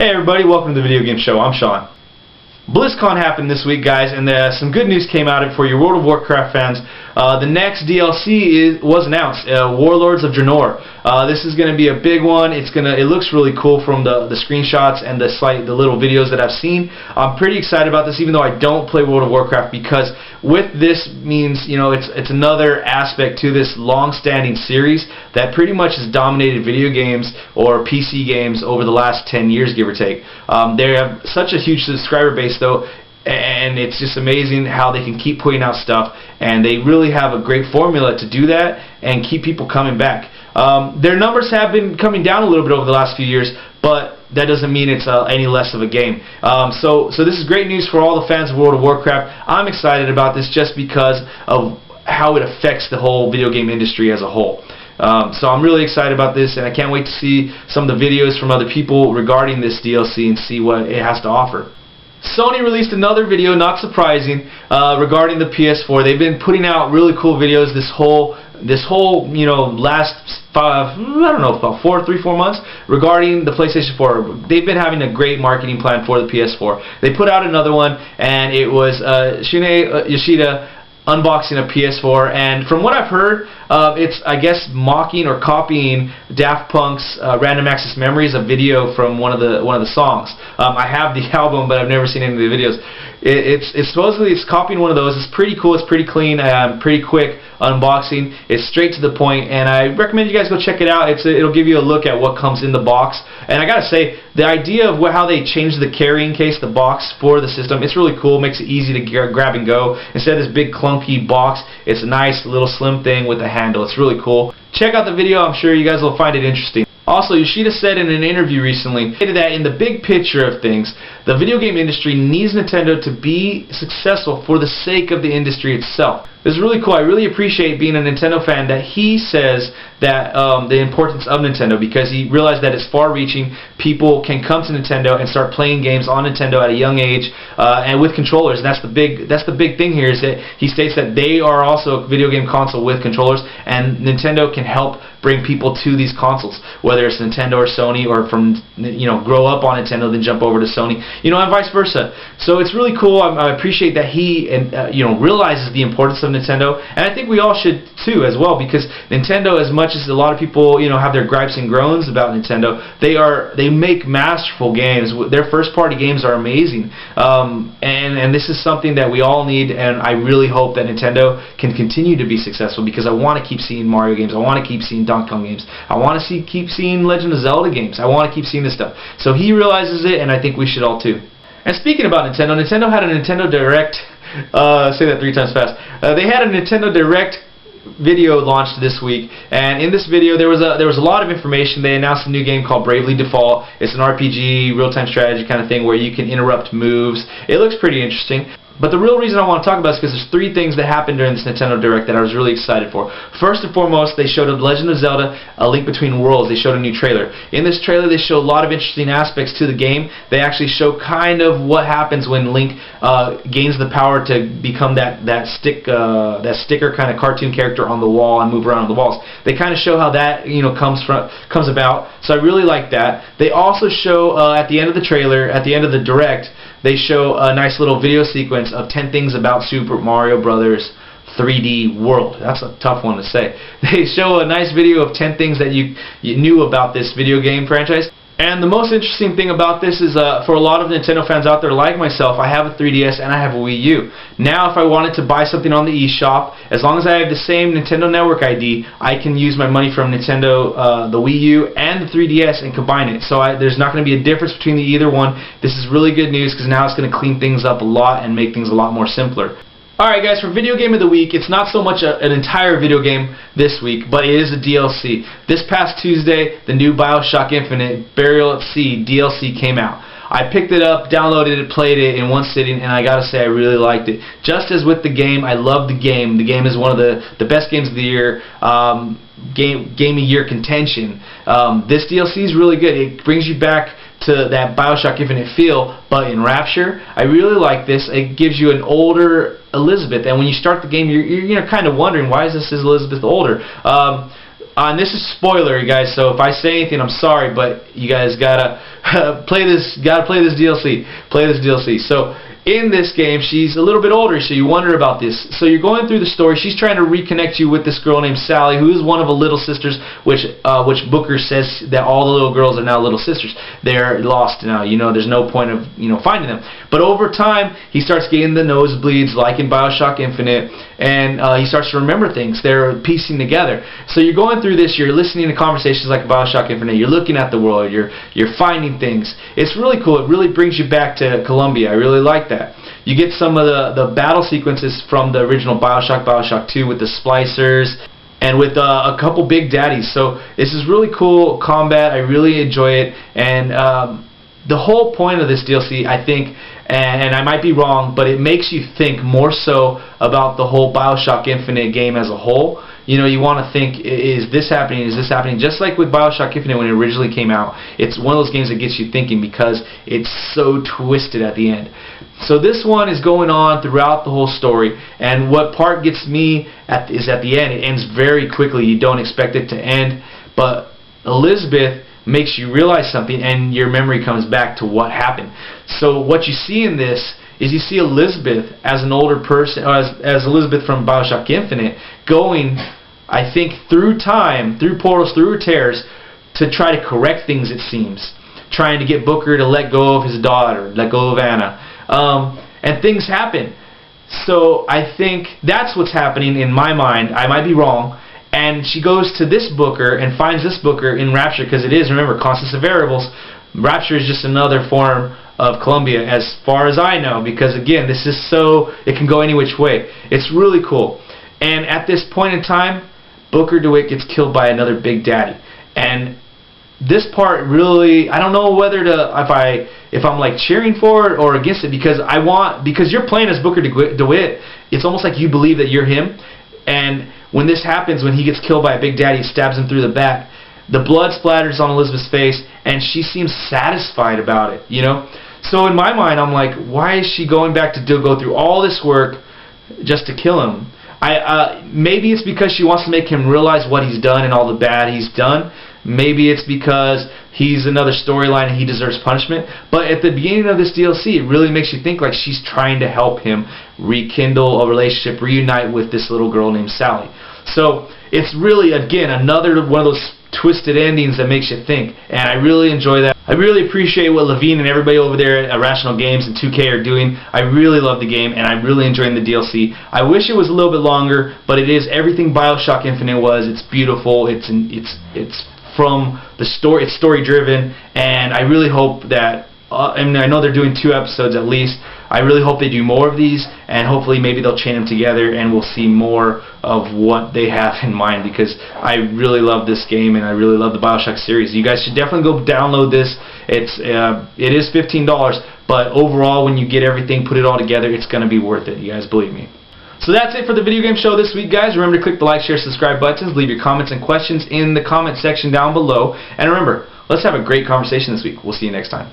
Hey everybody, welcome to the Video Game Show. I'm Sean. Blizzcon happened this week, guys, and some good news came out for your World of Warcraft fans. The next DLC was announced, Warlords of Draenor. This is going to be a big one. It looks really cool from the screenshots and the little videos that I've seen. I'm pretty excited about this, even though I don't play World of Warcraft, because with this means, you know, it's another aspect to this long-standing series that pretty much has dominated video games or PC games over the last 10 years, give or take. They have such a huge subscriber base, though, and it's just amazing how they can keep putting out stuff, and they really have a great formula to do that and keep people coming back. Their numbers have been coming down a little bit over the last few years, but that doesn't mean it's any less of a game. So this is great news for all the fans of World of Warcraft. I'm excited about this just because of how it affects the whole video game industry as a whole. So I'm really excited about this, and I can't wait to see some of the videos from other people regarding this DLC and see what it has to offer. Sony released another video, not surprising, regarding the PS4. They've been putting out really cool videos this whole last I don't know, about 3-4 months regarding the PlayStation 4. They've been having a great marketing plan for the PS4. They put out another one, and it was Shuhnei Yoshida unboxing a PS4, and from what I've heard, it's, I guess, mocking or copying Daft Punk's Random Access Memories, a video from one of the songs. I have the album, but I've never seen any of the videos. It's supposedly copying one of those. It's pretty cool. It's pretty clean. Pretty quick unboxing. It's straight to the point, and I recommend you guys go check it out. It'll give you a look at what comes in the box. And I gotta say, the idea of how they changed the carrying case, the box for the system, it's really cool. It makes it easy to grab and go. Instead of this big clunky box, it's a nice little slim thing with a handle. It's really cool. Check out the video. I'm sure you guys will find it interesting. Also, Yoshida said in an interview recently that in the big picture of things, the video game industry needs Nintendo to be successful for the sake of the industry itself. This is really cool. I really appreciate being a Nintendo fan that he says that the importance of Nintendo, because he realized that it's far-reaching. People can come to Nintendo and start playing games on Nintendo at a young age, and with controllers. And that's the big thing here, is that he states that they are also a video game console with controllers, and Nintendo can help bring people to these consoles, whether it's Nintendo or Sony, or from, grow up on Nintendo then jump over to Sony, and vice versa. So it's really cool. I appreciate that he realizes the importance of Nintendo, and I think we all should too as well, because Nintendo, as much as a lot of people have their gripes and groans about Nintendo, they make masterful games. Their first party games are amazing, and this is something that we all need, and I really hope that Nintendo can continue to be successful, because I want to keep seeing Mario games, I want to keep seeing Donkey Kong games, I want to keep seeing Legend of Zelda games, I want to keep seeing this stuff. So he realizes it, and I think we should all too. And speaking about Nintendo, Nintendo had a Nintendo Direct. Say that 3 times fast. They had a Nintendo Direct video launched this week, and in this video there was a lot of information. They announced a new game called Bravely Default. It's an RPG, real-time strategy kind of thing where you can interrupt moves. It looks pretty interesting. But the real reason I want to talk about it is because there's 3 things that happened during this Nintendo Direct that I was really excited for. First and foremost, they showed a Legend of Zelda, A Link Between Worlds. They showed a new trailer. In this trailer, they show a lot of interesting aspects to the game. They actually show kind of what happens when Link gains the power to become that sticker kind of cartoon character on the wall and move around on the walls. They kind of show how that comes about. So I really like that. They also show at the end of the trailer, at the end of the Direct, they show a nice little video sequence of 10 things about Super Mario Brothers 3D World. That's a tough one to say. They show a nice video of 10 things that you knew about this video game franchise. And the most interesting thing about this is, for a lot of Nintendo fans out there like myself, I have a 3DS and I have a Wii U. Now if I wanted to buy something on the eShop, as long as I have the same Nintendo Network ID, I can use my money from Nintendo, the Wii U, and the 3DS and combine it. So there's not going to be a difference between either one. This is really good news, because now it's going to clean things up a lot and make things a lot more simpler. Alright guys, for Video Game of the Week, it's not so much an entire video game this week, but it is a DLC. This past Tuesday, the new Bioshock Infinite Burial at Sea DLC came out. I picked it up, downloaded it, played it in one sitting, and I gotta say I really liked it. Just as with the game, I love the game. The game is one of the best games of the year, game of year contention. This DLC is really good. It brings you back to that Bioshock Infinite feel, but in Rapture. I really like this. It gives you an older Elizabeth, and when you start the game, you're kind of wondering, why is this Elizabeth older? And this is spoilery, guys, so if I say anything, I'm sorry, but you guys gotta play this DLC. Play this DLC. So in this game, she's a little bit older, so you wonder about this. So you're going through the story. She's trying to reconnect you with this girl named Sally, who is one of the little sisters, which Booker says that all the little girls are now little sisters. They're lost now. You know, there's no point of finding them. But over time, he starts getting the nosebleeds, like in Bioshock Infinite, and he starts to remember things. They're piecing together. So you're going through this. You're listening to conversations like Bioshock Infinite. You're looking at the world. You're finding things. It's really cool. It really brings you back to Columbia. I really like that. You get some of the battle sequences from the original Bioshock 2 with the splicers and with a couple big daddies. So this is really cool combat. I really enjoy it. And the whole point of this DLC, I think, and I might be wrong, but it makes you think more so about the whole Bioshock Infinite game as a whole. You know, you want to think, is this happening? Is this happening? Just like with Bioshock Infinite when it originally came out, it's one of those games that gets you thinking because it's so twisted at the end. So this one is going on throughout the whole story, and what part gets me is at the end. It ends very quickly. You don't expect it to end, but Elizabeth makes you realize something, and your memory comes back to what happened. So what you see in this is you see Elizabeth as an older person, or as Elizabeth from Bioshock Infinite, going, I think, through time, through portals, through her tears, to try to correct things, it seems. Trying to get Booker to let go of his daughter, let go of Anna. And things happen. So I think that's what's happening in my mind. I might be wrong. And she goes to this Booker and finds this Booker in Rapture, because it is, remember, constants of variables. Rapture is just another form of Columbia, as far as I know, because again, this is so, it can go any which way. It's really cool. And at this point in time, Booker DeWitt gets killed by another Big Daddy. And this part really, I don't know whether to, if I'm like cheering for it or against it, because you're playing as Booker DeWitt, it's almost like you believe that you're him. And when this happens, when he gets killed by a Big Daddy, stabs him through the back, the blood splatters on Elizabeth's face, and she seems satisfied about it, you know? So in my mind, I'm like, why is she going back to go through all this work just to kill him? Maybe it's because she wants to make him realize what he's done and all the bad he's done. Maybe it's because he's another storyline and he deserves punishment. But at the beginning of this DLC, it really makes you think like she's trying to help him rekindle a relationship, reunite with this little girl named Sally. So it's really, again, another one of those twisted endings that makes you think, and I really enjoy that. I really appreciate what Levine and everybody over there at Irrational Games and 2K are doing. I really love the game, and I'm really enjoying the DLC. I wish it was a little bit longer, but it is everything Bioshock Infinite was. It's beautiful. It's from the story. It's story driven, and I really hope that. I know they're doing 2 episodes at least. I really hope they do more of these, and hopefully maybe they'll chain them together and we'll see more of what they have in mind, because I really love this game and I really love the Bioshock series. You guys should definitely go download this. It is $15, but overall when you get everything, put it all together, it's going to be worth it. You guys believe me. So that's it for the video game show this week, guys. Remember to click the like, share, subscribe buttons. Leave your comments and questions in the comment section down below. And remember, let's have a great conversation this week. We'll see you next time.